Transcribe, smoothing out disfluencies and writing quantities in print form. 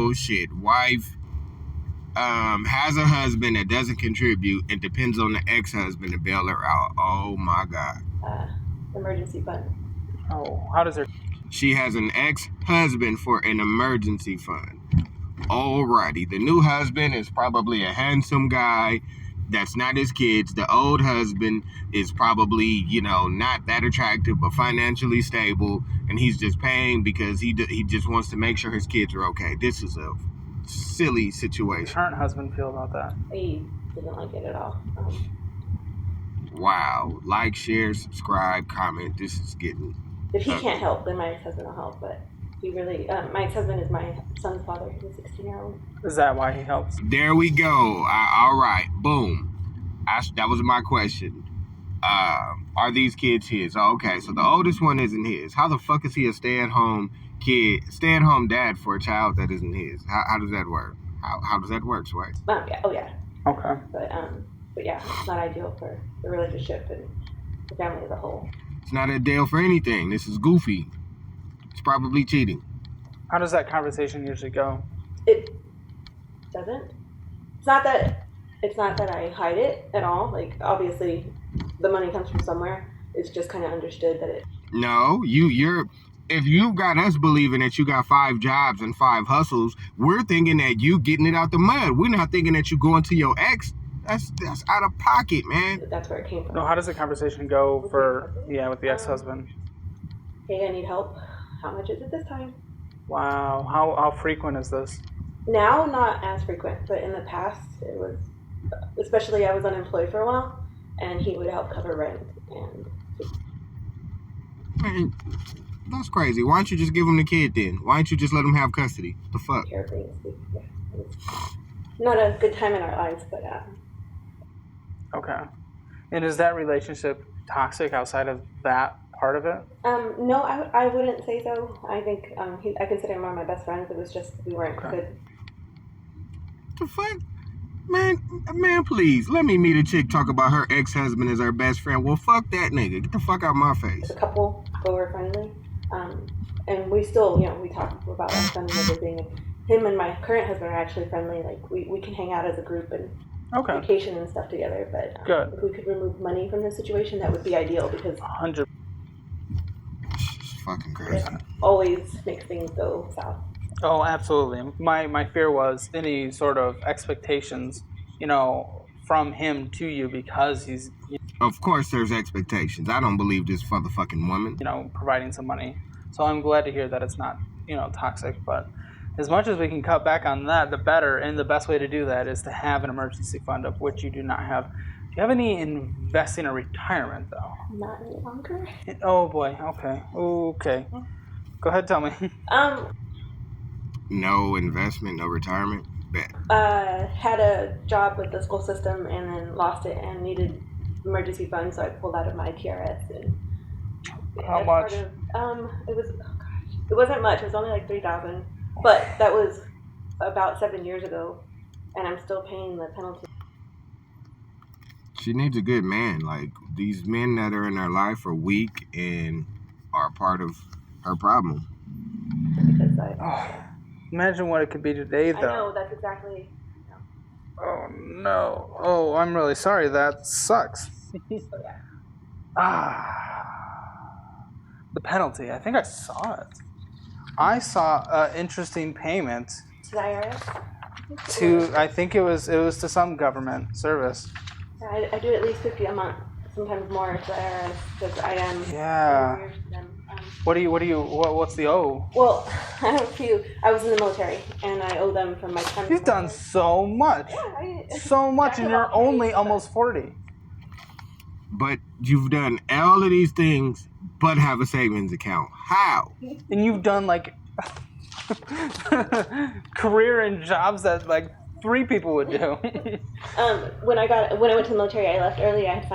Oh shit. Wife has a husband that doesn't contribute and depends on the ex-husband to bail her out. Oh my god. Emergency fund. Oh, how does her... She has an ex-husband for an emergency fund. Alrighty. The new husband is probably a handsome guy that's not his kids. The old husband is probably, not that attractive but financially stable, and he's just paying because he just wants to make sure his kids are okay. This is a silly situation. Current husband feel about that? He didn't like it at all. Wow. Like, share, subscribe, comment. This is getting... If he can't help, then my ex-husband will help, but he really... my ex-husband is my son's father. He's a 16-year-old. Is that why he helps? There we go. All right. Boom. That was my question. Are these kids his? Oh, okay, so the oldest one isn't his. How the fuck is he a stay-at-home dad for a child that isn't his? How does that work? How does that work, Sway? Yeah. Oh, yeah. Okay. But yeah, it's not ideal for the relationship and the family as a whole. It's not ideal for anything. This is goofy. It's probably cheating. How does that conversation usually go? It doesn't. It's not that I hide it at all. Like, obviously, the money comes from somewhere. It's just kind of understood that it... No, if you got us believing that you got 5 jobs and 5 hustles, we're thinking that you getting it out the mud. We're not thinking that you going to your ex. That's out of pocket, man. That's where it came from. No, how does the conversation go with the ex-husband? Hey, I need help. How much is it this time? Wow. How frequent is this? Now, not as frequent, but in the past, it was... Especially, I was unemployed for a while, and he would help cover rent. And Man, that's crazy. Why don't you just give him the kid then? Why don't you just let him have custody? The fuck? care things. Yeah, it was not a good time in our lives, but... Okay. And is that relationship toxic outside of that part of it? No, I wouldn't say so. I think I consider him one of my best friends. It was just we weren't good. The fuck? Man, please. Let me meet a chick talk about her ex-husband as her best friend. Well, fuck that nigga. Get the fuck out of my face. As a couple, but we're friendly. And we still, we talk about our son and everything. And him and my current husband are actually friendly. Like, we can hang out as a group and vacation and stuff together. But good. If we could remove money from this situation, that would be ideal because 100. It's fucking crazy. It always makes things go south. Oh, absolutely. My fear was any sort of expectations, from him to you because he's... Of course there's expectations. I don't believe this motherfucking woman. Providing some money. So I'm glad to hear that it's not, toxic. But as much as we can cut back on that, the better. And the best way to do that is to have an emergency fund, of which you do not have. Do you have any investing or retirement, though? Not any longer. Oh, boy. Okay. Go ahead, tell me. No investment, no retirement. Bet. Had a job with the school system and then lost it and needed emergency funds, so I pulled out of my TRS. And how much? It wasn't much. It was only like $3,000, but that was about 7 years ago, and I'm still paying the penalty. She needs a good man. Like, these men that are in her life are weak and are part of her problem. Because imagine what it could be today, though. I know, that's exactly... Oh, no. Oh, I'm really sorry. That sucks. Yeah. The penalty. I think I saw it. I saw an interesting payment. To the IRS? I think it was to some government service. I do at least $50 a month, sometimes more to the IRS, because I am... Yeah. What's the owe? Well, I have a few. I was in the military, and I owe them from my time. You've done so much. Yeah, so much, and you're only almost 40. But you've done all of these things, but have a savings account. How? And you've done, career and jobs that, 3 people would do. When I went to the military, I left early. I had